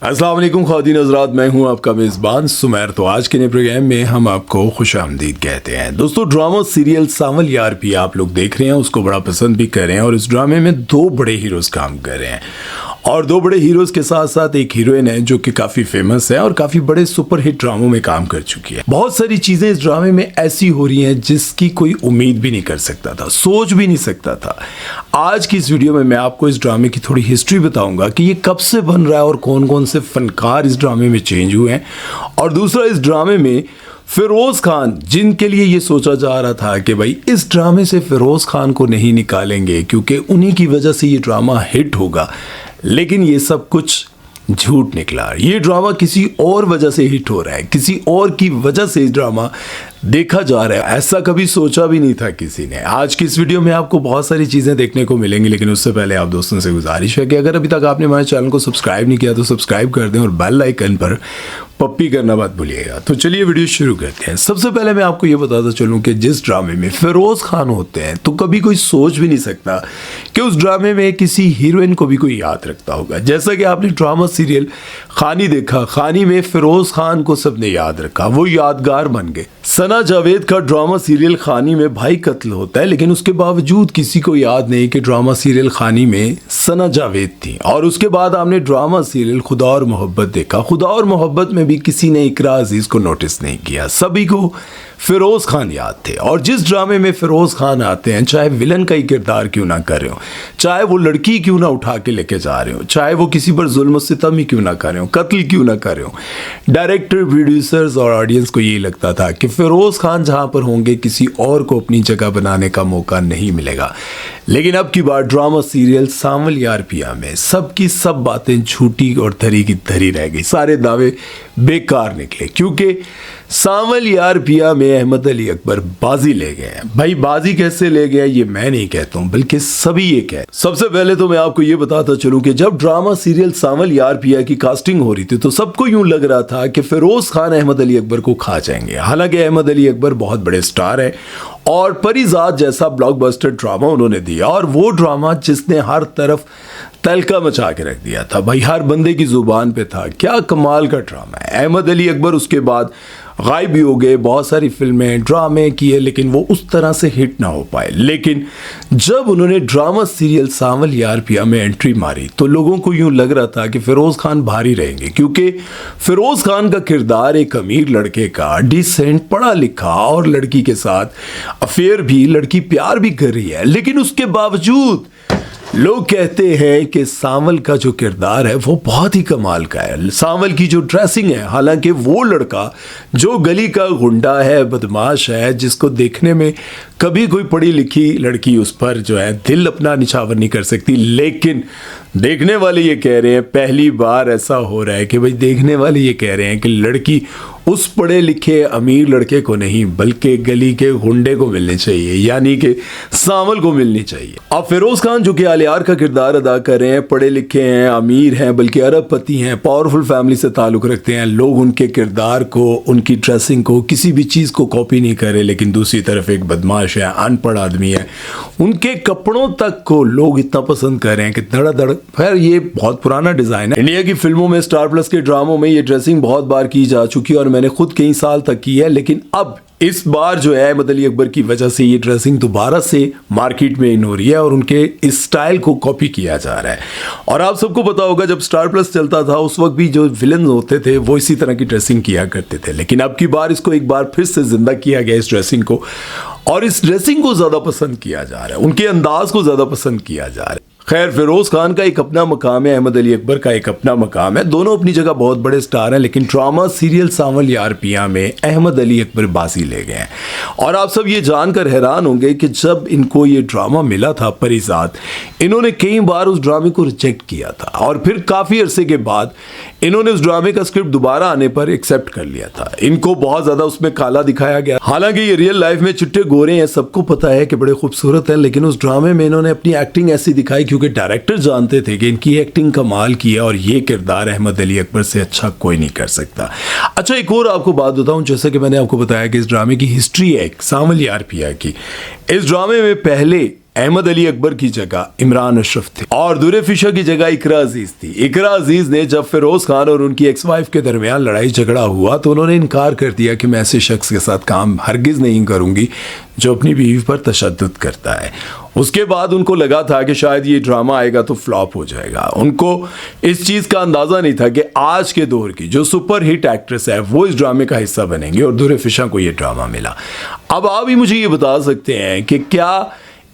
अस्सलाम वालेकुम ख़वातीन हज़रात, मैं हूं आपका मेज़बान सुमैर। तो आज के नए प्रोग्राम में हम आपको खुशामदीद कहते हैं। दोस्तों, ड्रामा सीरियल सावल यार भी आप लोग देख रहे हैं, उसको बड़ा पसंद भी कर रहे हैं और इस ड्रामे में दो बड़े हीरोज़ काम कर रहे हैं और दो बड़े हीरोज़ के साथ साथ एक हीरोइन है जो कि काफ़ी फेमस है और काफ़ी बड़े सुपर हिट ड्रामों में काम कर चुकी है। बहुत सारी चीज़ें इस ड्रामे में ऐसी हो रही हैं जिसकी कोई उम्मीद भी नहीं कर सकता था, सोच भी नहीं सकता था। आज की इस वीडियो में मैं आपको इस ड्रामे की थोड़ी हिस्ट्री बताऊंगा कि ये कब से बन रहा है और कौन कौन से फनकार इस ड्रामे में चेंज हुए हैं। और दूसरा, इस ड्रामे में फिरोज खान, जिनके लिए ये सोचा जा रहा था कि भाई इस ड्रामे से फिरोज खान को नहीं निकालेंगे क्योंकि उन्हीं की वजह से ये ड्रामा हिट होगा, लेकिन ये सब कुछ झूठ निकला। ये ड्रामा किसी और वजह से हिट हो रहा है, किसी और की वजह से ये ड्रामा देखा जा रहा है। ऐसा कभी सोचा भी नहीं था किसी ने। आज की इस वीडियो में आपको बहुत सारी चीज़ें देखने को मिलेंगी, लेकिन उससे पहले आप दोस्तों से गुजारिश है कि अगर अभी तक आपने हमारे चैनल को सब्सक्राइब नहीं किया तो सब्सक्राइब कर दें और बेल आइकन पर पप्पी करना मत भूलिएगा। तो चलिए वीडियो शुरू करते हैं। सबसे पहले मैं आपको ये बताता चलूँ कि जिस ड्रामे में फिरोज खान होते हैं तो कभी कोई सोच भी नहीं सकता कि उस ड्रामे में किसी हीरोइन को भी कोई याद रखता होगा। जैसा कि आपने ड्रामा सीरियल खानी देखा, खानी में फिरोज खान को सबने याद रखा, वो यादगार बन गए। सना जावेद का ड्रामा सीरियल खानी में भाई कत्ल होता है, लेकिन उसके बावजूद किसी को याद नहीं कि ड्रामा सीरियल खानी में सना जावेद थी। और उसके बाद आपने ड्रामा सीरियल खुदा और मोहब्बत देखा। खुदा और मोहब्बत में भी किसी ने इकरा अजीज को नोटिस नहीं किया, सभी को फिरोज खान याद थे। और जिस ड्रामे में फिरोज खान आते हैं, चाहे विलन का ही किरदार क्यों ना कर रहे हो, चाहे वो लड़की क्यों ना उठा के लेके जा रहे हो, चाहे वो किसी पर जुल्म सितम ही क्यों ना कर रहे हो, कत्ल क्यों ना कर रहे हो, डायरेक्टर, प्रोड्यूसर्स और ऑडियंस को यही लगता था कि फिरोज खान जहां पर होंगे किसी और को अपनी जगह बनाने का मौका नहीं मिलेगा। लेकिन अब की बार ड्रामा सीरियल सावल यार पिया में सबकी सब बातें झूठी और धरी की धरी रह गई। सारे दावे बेकार निकले क्योंकि सावल यार पिया में अहमद अली अकबर बाजी ले गए हैं। भाई, बाजी कैसे ले गए ये मैं नहीं कहता हूं, बल्कि सभी ये कह। सबसे पहले तो मैं आपको ये बताता चलूं कि जब ड्रामा सीरियल सावल यार पिया की कास्टिंग हो रही थी तो सबको यूं लग रहा था कि फिरोज खान अहमद अली अकबर को खा जाएंगे। हालांकि अहमद अली अकबर बहुत बड़े स्टार है और परिजात जैसा ब्लॉकबस्टर ड्रामा उन्होंने दिया, और वो ड्रामा जिसने हर तरफ तहलका मचा के रख दिया था। भाई, हर बंदे की जुबान पे था। क्या कमाल का ड्रामा है। अहमद अली अकबर उसके बाद गायब भी हो गए, बहुत सारी फिल्में, ड्रामे किए, लेकिन वो उस तरह से हिट ना हो पाए। लेकिन जब उन्होंने ड्रामा सीरियल सावल यार पिया में एंट्री मारी तो लोगों को यूं लग रहा था कि फिरोज खान भारी रहेंगे, क्योंकि फिरोज खान का किरदार एक अमीर लड़के का, डिसेंट, पढ़ा लिखा और लड़की के साथ अफेयर भी, लड़की प्यार भी कर रही है, लेकिन उसके बावजूद लोग कहते हैं कि सावल का जो किरदार है वो बहुत ही कमाल का है। सावल की जो ड्रेसिंग है, हालांकि वो लड़का जो गली का गुंडा है, बदमाश है, जिसको देखने में कभी कोई पढ़ी लिखी लड़की उस पर जो है दिल अपना निछावर नहीं कर सकती, लेकिन देखने वाले ये कह रहे हैं, पहली बार ऐसा हो रहा है कि भाई देखने वाले ये कह रहे हैं कि लड़की उस पढ़े लिखे अमीर लड़के को नहीं बल्कि गली के गुंडे को मिलनी चाहिए, यानी कि सावल को मिलनी चाहिए। अब फिरोज खान जो कि आलियार का किरदार अदा कर रहे हैं, पढ़े लिखे हैं, अमीर हैं, बल्कि अरबपति हैं, पावरफुल फैमिली से ताल्लुक़ रखते हैं। लोग उनके किरदार को, उनकी ड्रेसिंग को, किसी भी चीज़ को कॉपी नहीं करे, लेकिन दूसरी तरफ एक बदमाश है, अनपढ़ आदमी है, उनके कपड़ों तक को लोग इतना पसंद कर रहे हैं कि धड़ाधड़। खैर, ये बहुत पुराना डिज़ाइन है। इंडिया की फिल्मों में, स्टार प्लस के ड्रामों में ये ड्रेसिंग बहुत बार की जा चुकी है और मैंने खुद कई साल तक की है, लेकिन अब इस बार जो है अहमद अली अकबर की वजह से ये ड्रेसिंग दोबारा से मार्केट में इन हो रही है और उनके इस स्टाइल को कॉपी किया जा रहा है। और आप सबको पता होगा, जब स्टार प्लस चलता था उस वक्त भी जो विलन होते थे वो इसी तरह की ड्रेसिंग किया करते थे, लेकिन अब की बार इसको एक बार फिर से जिंदा किया गया इस ड्रेसिंग को, और इस ड्रेसिंग को ज़्यादा पसंद किया जा रहा है, उनके अंदाज को ज़्यादा पसंद किया जा रहा है। खैर, फिरोज खान का एक अपना मकाम है, अहमद अली अकबर का एक अपना मकाम है, दोनों अपनी जगह बहुत बड़े स्टार हैं, लेकिन ड्रामा सीरियल सावल यार पिया में अहमद अली अकबर बाजी ले गए हैं। और आप सब ये जानकर हैरान होंगे कि जब इनको ये ड्रामा मिला था परिजात, इन्होंने कई बार उस ड्रामे को रिजेक्ट किया था और फिर काफ़ी अरसे के बाद इन्होंने उस ड्रामे का स्क्रिप्ट दोबारा आने पर एक्सेप्ट कर लिया था। इनको बहुत ज़्यादा उसमें काला दिखाया गया, हालांकि ये रियल लाइफ में चिट्टे गोरे हैं, सबको पता है कि बड़े खूबसूरत हैं, लेकिन उस ड्रामे में इन्होंने अपनी एक्टिंग ऐसी दिखाई क्योंकि डायरेक्टर जानते थे कि इनकी एक्टिंग कमाल की है और ये किरदार अहमद अली अकबर से अच्छा कोई नहीं कर सकता। अच्छा, एक और आपको बात बताऊं, जैसा कि मैंने आपको बताया कि इस ड्रामे की हिस्ट्री है सावल यार पिया की। इस ड्रामे में पहले अहमद अली अकबर की जगह इमरान अशरफ थे और दुरे फिशा की जगह इकरा अजीज थी। इकरा अजीज ने जब फिरोज खान और उनकी एक्स वाइफ के दरमियान लड़ाई झगड़ा हुआ तो उन्होंने इनकार कर दिया कि मैं ऐसे शख्स के साथ काम हरगिज नहीं करूंगी जो अपनी बीवी पर तशद्दुद करता है। उसके बाद उनको लगा था कि शायद ये ड्रामा आएगा तो फ्लॉप हो जाएगा। उनको इस चीज़ का अंदाज़ा नहीं था कि आज के दौर की जो सुपर हिट एक्ट्रेस है वो इस ड्रामे का हिस्सा बनेंगे और दुरे फिशा को ये ड्रामा मिला। अब आप ही मुझे ये बता सकते हैं कि क्या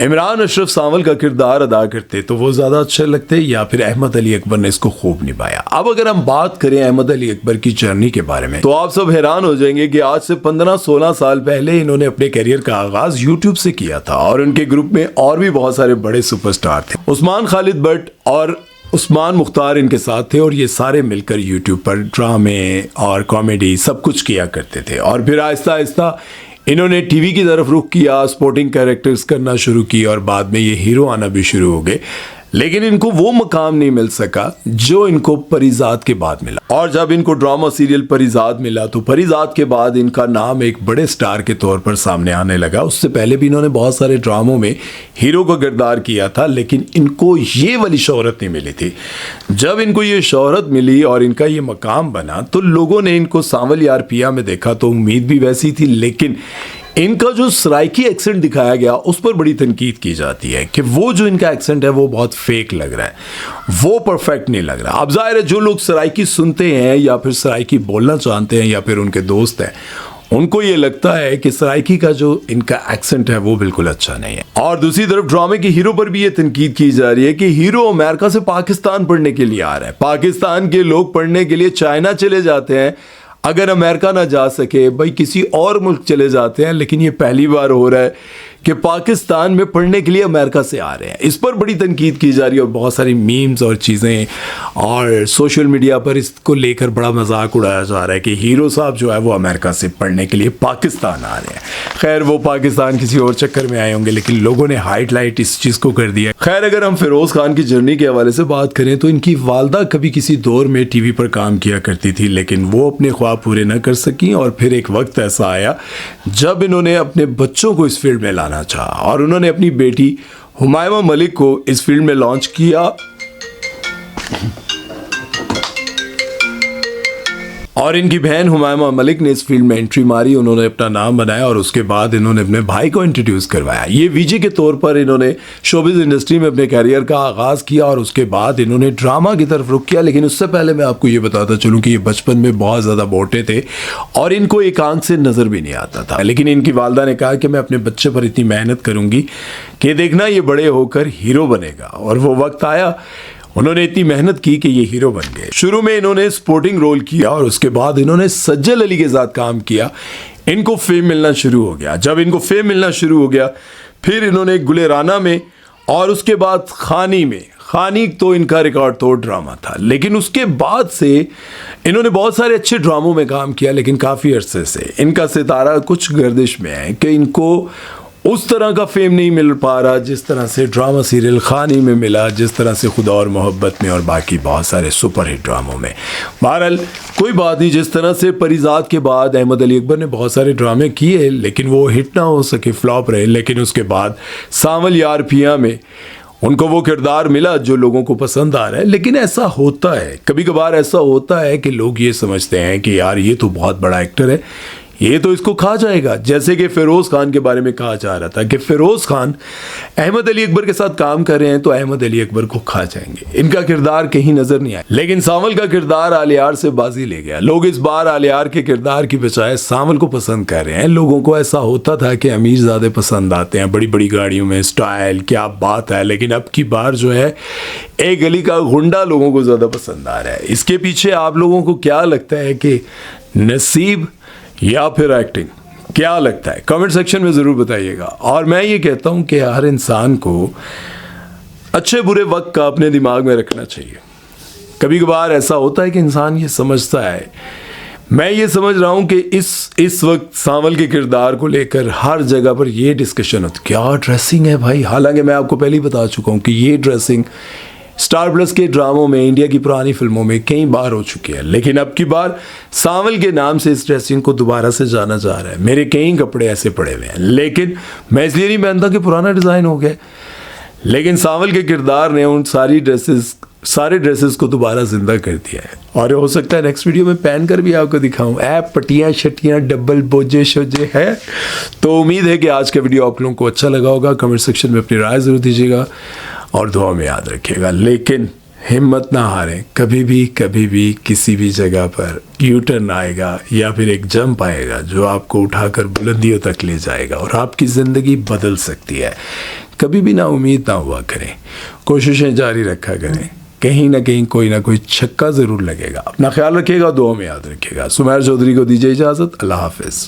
इमरान अशरफ सांवल का किरदार अदा करते तो वो ज़्यादा अच्छे लगते या फिर अहमद अली अकबर ने इसको खूब निभाया। अब अगर हम बात करें अहमद अली अकबर की जर्नी के बारे में तो आप सब हैरान हो जाएंगे कि आज से 15-16 साल पहले इन्होंने अपने करियर का आगाज यूट्यूब से किया था और उनके ग्रुप में और भी बहुत सारे बड़े सुपरस्टार थे। उस्मान खालिद भट्ट और उस्मान मुख्तार इनके साथ थे और ये सारे मिलकर यूट्यूब पर ड्रामे और कॉमेडी सब कुछ किया करते थे और फिर आहिस्ता आहिस्ता इन्होंने टीवी की तरफ रुख किया, स्पोर्टिंग कैरेक्टर्स करना शुरू की और बाद में ये हीरो आना भी शुरू हो गए। लेकिन इनको वो मकाम नहीं मिल सका जो इनको परिजात के बाद मिला और जब इनको ड्रामा सीरियल परिजात मिला तो परिजात के बाद इनका नाम एक बड़े स्टार के तौर पर सामने आने लगा। उससे पहले भी इन्होंने बहुत सारे ड्रामों में हीरो का किरदार किया था लेकिन इनको ये वाली शोहरत नहीं मिली थी। जब इनको ये शोहरत मिली और इनका ये मकाम बना तो लोगों ने इनको सांवल यार पिया में देखा तो उम्मीद भी वैसी थी, लेकिन इनका जो सराइकी एक्सेंट दिखाया गया उस पर बड़ी तनकीद की जाती है कि वो जो इनका एक्सेंट है वो बहुत फेक लग रहा है, वो परफेक्ट नहीं लग रहा। अब जाहिर है जो लोग सराइकी सुनते हैं या फिर सराइकी बोलना चाहते हैं या फिर उनके दोस्त हैं उनको ये लगता है कि सराइकी का जो इनका एक्सेंट है वो बिल्कुल अच्छा नहीं है। और दूसरी तरफ ड्रामे के हीरो पर भी ये तनकीद की जा रही है कि हीरो अमेरिका से पाकिस्तान पढ़ने के लिए आ रहा है। पाकिस्तान के लोग पढ़ने के लिए चाइना चले जाते हैं, अगर अमेरिका ना जा सके भाई किसी और मुल्क चले जाते हैं, लेकिन ये पहली बार हो रहा है कि पाकिस्तान में पढ़ने के लिए अमेरिका से आ रहे हैं। इस पर बड़ी तनकीद की जा रही है और बहुत सारी मीम्स और चीज़ें और सोशल मीडिया पर इसको लेकर बड़ा मजाक उड़ाया जा रहा है कि हीरो साहब जो है वो अमेरिका से पढ़ने के लिए पाकिस्तान आ रहे हैं। खैर वो पाकिस्तान किसी और चक्कर में आए होंगे लेकिन लोगों ने हाईलाइट इस चीज़ को कर दिया। खैर अगर हम फिरोज़ खान की जर्नी के हवाले से बात करें तो इनकी वालदा कभी किसी दौर में टीवी पर काम किया करती थी लेकिन वो अपने ख्वाब पूरे न कर सकी और फिर एक वक्त ऐसा आया जब इन्होंने अपने बच्चों को इस फील्ड में लाना चाहा और उन्होंने अपनी बेटी हुमायमा मलिक को इस फील्ड में लॉन्च किया और इनकी बहन हुमायमा मलिक ने इस फील्ड में एंट्री मारी। उन्होंने अपना नाम बनाया और उसके बाद इन्होंने अपने भाई को इंट्रोड्यूस करवाया। ये वीजे के तौर पर इन्होंने शोबिज़ इंडस्ट्री में अपने कैरियर का आगाज़ किया और उसके बाद इन्होंने ड्रामा की तरफ रुख किया। लेकिन उससे पहले मैं आपको ये बताता चलूँ कि ये बचपन में बहुत ज़्यादा मोटे थे और इनको एक आंख से नज़र भी नहीं आता था, लेकिन इनकी वालदा ने कहा कि मैं अपने बच्चे पर इतनी मेहनत करूँगी कि देखना ये बड़े होकर हीरो बनेगा। और वो वक्त आया, उन्होंने इतनी मेहनत की कि ये हीरो बन गए। शुरू में इन्होंने स्पोर्टिंग रोल किया और उसके बाद इन्होंने सज्जल अली के साथ काम किया। इनको फेम मिलना शुरू हो गया। जब इनको फेम मिलना शुरू हो गया फिर इन्होंने गुलेराना में और उसके बाद खानी में, खानी तो इनका रिकॉर्ड तोड़ ड्रामा था, लेकिन उसके बाद से इन्होंने बहुत सारे अच्छे ड्रामों में काम किया। लेकिन काफ़ी अरसे से इनका सितारा कुछ गर्दिश में है कि इनको उस तरह का फेम नहीं मिल पा रहा जिस तरह से ड्रामा सीरियल खानी में मिला, जिस तरह से खुदा और मोहब्बत में और बाकी बहुत सारे सुपर हिट ड्रामों में। बहरहाल कोई बात नहीं, जिस तरह से परिजात के बाद अहमद अली अकबर ने बहुत सारे ड्रामे किए लेकिन वो हिट ना हो सके, फ्लॉप रहे। लेकिन उसके बाद सांवल यार पिया में उनको वो किरदार मिला जो लोगों को पसंद आ रहा है। लेकिन ऐसा होता है, कभी कभार ऐसा होता है कि लोग ये समझते हैं कि यार ये तो बहुत बड़ा एक्टर है, ये तो इसको खा जाएगा। जैसे कि फिरोज़ खान के बारे में कहा जा रहा था कि फिरोज़ खान अहमद अली अकबर के साथ काम कर रहे हैं तो अहमद अली अकबर को खा जाएंगे, इनका किरदार कहीं नजर नहीं आया। लेकिन सांवल का किरदार आलियार से बाजी ले गया। लोग इस बार आलियार के किरदार की बजाय सांवल को पसंद कर रहे हैं। लोगों को ऐसा होता था कि अमीर ज़्यादा पसंद आते हैं, बड़ी बड़ी गाड़ियों में, स्टाइल, क्या बात है। लेकिन अब की बार जो है एक गली का गुंडा लोगों को ज़्यादा पसंद आ रहा है। इसके पीछे आप लोगों को क्या लगता है कि नसीब या फिर एक्टिंग, क्या लगता है? कमेंट सेक्शन में ज़रूर बताइएगा। और मैं ये कहता हूँ कि हर इंसान को अच्छे बुरे वक्त का अपने दिमाग में रखना चाहिए। कभी कभार ऐसा होता है कि इंसान ये समझता है, मैं ये समझ रहा हूँ कि इस वक्त सांवल के किरदार को लेकर हर जगह पर ये डिस्कशन होती, क्या ड्रेसिंग है भाई। हालांकि मैं आपको पहले ही बता चुका हूँ कि ये ड्रेसिंग स्टार प्लस के ड्रामों में, इंडिया की पुरानी फिल्मों में कई बार हो चुकी है। लेकिन अब की बार सांवल के नाम से इस ड्रेसिंग को दोबारा से जाना जा रहा है। मेरे कई कपड़े ऐसे पड़े हुए हैं लेकिन मैं इसलिए नहीं पहनता कि पुराना डिज़ाइन हो गया। लेकिन सांवल के किरदार ने उन सारे ड्रेसेस को दोबारा जिंदा कर दिया है। और हो सकता है नेक्स्ट वीडियो में पहन कर भी आपको दिखाऊं। पटियाँ शटियाँ डबल बोजे शोजे है। तो उम्मीद है कि आज का वीडियो आप लोगों को अच्छा लगा होगा। कमेंट सेक्शन में अपनी राय ज़रूर दीजिएगा और दुआ में याद रखिएगा। लेकिन हिम्मत ना हारें, कभी भी किसी भी जगह पर यू टर्न आएगा या फिर एक जंप आएगा जो आपको उठाकर बुलंदियों तक ले जाएगा और आपकी ज़िंदगी बदल सकती है। कभी भी ना उम्मीद ना हुआ करें, कोशिशें जारी रखा करें, कहीं ना कहीं कोई ना कोई छक्का ज़रूर लगेगा। अपना ख्याल रखिएगा, दुआ में याद रखिएगा। सुमैर चौधरी को दीजिए इजाज़त। अल्लाह हाफिज़।